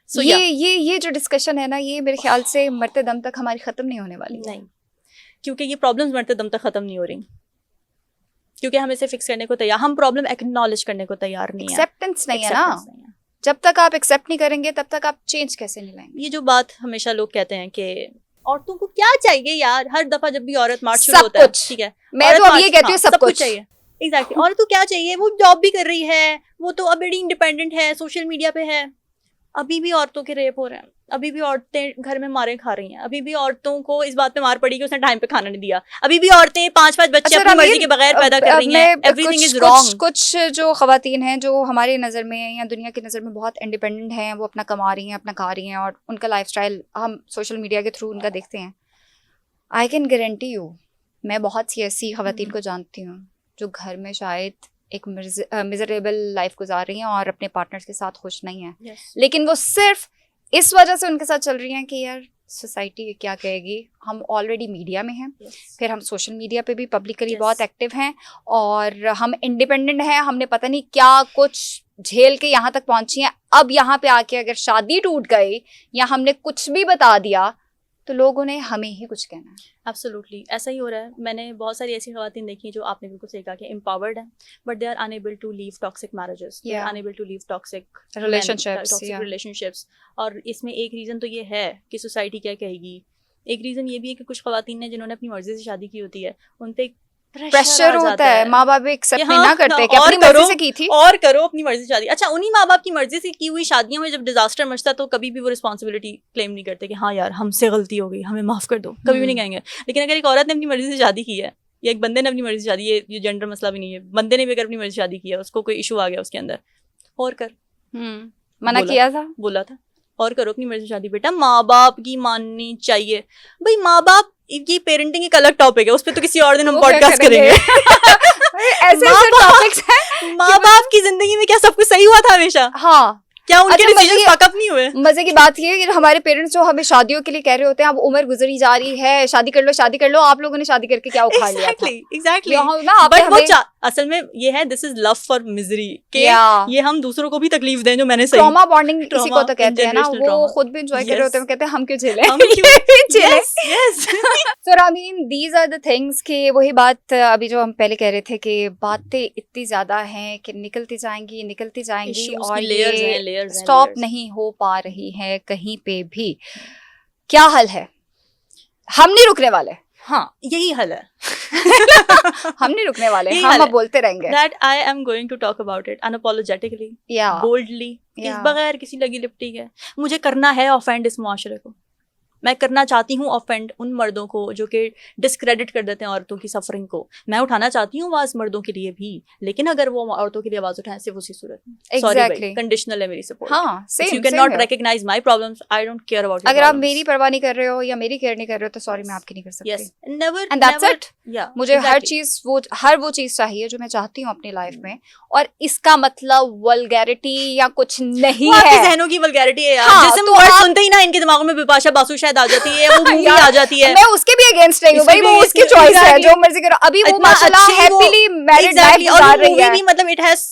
So, ये जो discussion है ना, ये मेरे ख्याल से मरते दम तक हमारी खत्म नहीं होने वाली। नहीं, क्योंकि ये प्रॉब्लम्स मरते दम तक खत्म नहीं हो रही, क्योंकि हम इसे फिक्स करने को तैयार, हम प्रॉब्लम एक्नॉलेज करने को तैयार नहीं है। एक्सेप्टेंस नहीं है ना, जब तक आप एक्सेप्ट नहीं करेंगे तब तक आप चेंज कैसे नहीं लाएंगे। ये जो बात हमेशा लोग कहते हैं कि औरतों को क्या चाहिए यार, हर दफा जब भी औरत मार्च शुरू होता है, ठीक है, मैं तो अब ये कहती हूँ सब कुछ चाहिए। एग्जैक्टली, औरत को क्या चाहिए, वो जॉब भी कर रही है, वो तो अब बड़ी इंडिपेंडेंट है, सोशल मीडिया पे है। अभी भी औरतों के रेप हो रहे हैं, अभी भी औरतें घर में मारे खा रही हैं, अभी भी औरतों को इस बात पे मार पड़ी कि उसने टाइम पे खाना नहीं दिया, अभी भी औरतें 5-5 बच्चे अपनी मर्जी के बगैर पैदा कर रही हैं। Everything is wrong. कुछ जो खवातीन हैं जो हमारी नज़र में या दुनिया की नज़र में बहुत इंडिपेंडेंट हैं, वो अपना कमा रही हैं, अपना खा रही हैं, और उनका लाइफस्टाइल हम सोशल मीडिया के थ्रू उनका देखते हैं। आई कैन गारंटी यू, मैं बहुत सी ऐसी खवातीन को जानती हूँ जो घर में शायद एक मिजरेबल लाइफ गुजार रही हैं और अपने पार्टनर्स के साथ खुश नहीं हैं, लेकिन वो सिर्फ इस वजह से उनके साथ चल रही हैं कि यार सोसाइटी क्या कहेगी। हम ऑलरेडी मीडिया में हैं, फिर हम सोशल मीडिया पे भी पब्लिकली बहुत एक्टिव हैं, और हम इंडिपेंडेंट हैं, हमने पता नहीं क्या कुछ झेल के यहाँ तक पहुंची हैं। अब यहाँ पे आके अगर शादी टूट गई या हमने कुछ भी बता दिया तो लोगों ने हमें ही कुछ कहना है। एब्सोल्युटली ऐसा ही हो रहा है। मैंने बहुत सारी ऐसी ख़वातीन देखी हैं जो आपने बिल्कुल सही कहा कि एम्पावर्ड हैं, but they are unable to leave toxic marriages, they are unable to leave toxic relationships. और इसमें एक रीज़न तो ये है कि सोसाइटी क्या कहेगी, एक रीज़न ये भी है कि कुछ ख़वातीन ने जिन्होंने अपनी मर्जी से शादी की होती है, उन पे प्रेशर होता है, माँ बाप भी एक्सेप्ट नहीं ना करते कि अपनी मर्जी से की थी और करो अपनी मर्जी से शादी। अच्छा, उन्हीं माँ बाप की मर्जी से की हुई शादियों में जब डिजास्टर मचता तो कभी भी वो रिस्पॉन्सिबिलिटी क्लेम नहीं करते कि हाँ यार हमसे गलती हो गई, हमें माफ कर दो, कभी भी नहीं कहेंगे। लेकिन अगर एक औरत ने अपनी मर्जी से शादी की है या एक बंदे ने अपनी मर्जी से शादी, ये जेंडर मसला भी नहीं है, बंदे ने भी अगर अपनी मर्जी से शादी की है, उसको कोई इशू आ गया उसके अंदर, और कर, मना किया था, बोला था और करो अपनी मर्जी से शादी। बेटा माँ बाप की माननी चाहिए भाई। माँ बाप, ये पेरेंटिंग एक अलग टॉपिक है, उस पर तो किसी और दिन हम पॉडकास्ट करेंगे। ऐसे टॉपिक्स हैं। माँ बाप की जिंदगी में क्या सब कुछ सही हुआ था हमेशा? हाँ, क्या उनके डिसीजंस फक अप नहीं हुए? मजे की बात ये है कि हमारे पेरेंट्स जो हमें शादियों के लिए कह रहे होते हैं, अब उम्र गुजरी जा रही है, शादी कर लो, आप लोगों ने शादी करके क्या उखाड़ लिया था? एग्जैक्टली। बट वो असल में ये है, this is love for misery, के ये हम दूसरों को भी तकलीफ दें, जो मैंने सही ट्रॉमा बॉन्डिंग किसी को तो कहते हैं ना, वो खुद भी एंजॉय कर रहे होते हैं, कहते हैं हम क्यों झेलें। So Ramin, these are the things कि वही बात अभी जो हम पहले कह रहे थे कि बातें इतनी ज्यादा हैं कि निकलती जाएंगी और ये स्टॉप नहीं हो पा रही है कहीं पे भी। क्या हल है? हम नहीं रुकने वाले। हाँ, यही हल है। हम नहीं रुकने वाले, हम अब बोलते रहेंगे। That I am going to talk about it unapologetically, boldly, बगैर किसी लगी लिपटी के। मुझे करना है ऑफेंड इस मुआशरे को, मैं करना चाहती हूँ ऑफेंड उन मर्दों को जो कि डिस्क्रेडिट कर देते हैं औरतों की सफरिंग को। मैं उठाना चाहती हूँ आवाज मर्दों के लिए भी, लेकिन अगर वो औरतों के लिए आवाज उठाएं सिर्फ उसी सूरत में, Exactly. कंडीशनल है मेरी सपोर्ट। हाँ, same, you cannot recognize my problems, I don't care about your अगर आप problems. मेरी परवाह नहीं कर रहे हो या मेरी केयर नहीं कर रहे हो तो सॉरी, मैं आपकी नहीं कर सकती। Yes, never, and that's never, it. Yeah, मुझे exactly. हर वो चीज चाहिए जो मैं चाहती हूँ अपनी लाइफ में, और इसका मतलब वल्गैरिटी या कुछ नहीं है। आपकी जहनों की वल्गैरिटी है यार। हाँ, जैसे तो वर्ड सुनते ही ना इनके दिमाग में बिपाशा बासु शायद आ जाती है, वो मूवी आ जाती है। मैं उसके भी अगेंस्ट नहीं हूँ भाई, वो उसकी चॉइस है, जो मर्जी करो। अभी वो माशाल्लाह हैप्पीली मैरिड लाइफ गुजार रही है। मतलब it has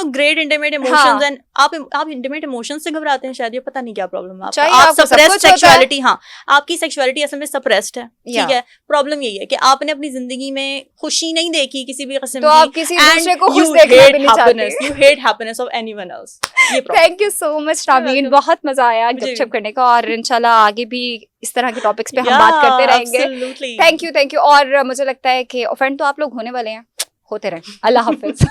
great intimate emotions, and आप इंटीमेट इमोशंस से घबराते हैं शायद, ये पता नहीं क्या प्रॉब्लम है आपका। आप सप्रेस्ड सेक्सुअलिटी, हाँ आपकी सेक्सुअलिटी असल में सप्रेस्ड है, ठीक है। प्रॉब्लम यही है कि आपने अपनी जिंदगी में खुशी नहीं देखी किसी भी किस्म की, तो आप किसी दूसरे को खुश देखना भी नहीं चाहते। You hate happiness of anyone else. Thank you so much Ramin, बहुत मजा आया गपशप करने का, और इंशाल्लाह आगे भी इस तरह के टॉपिक्स पे हम बात करते रहेंगे। Thank you. और मुझे लगता है कि ऑफेंड तो आप लोग होने वाले हैं, होते रहें। अल्लाह हाफिज।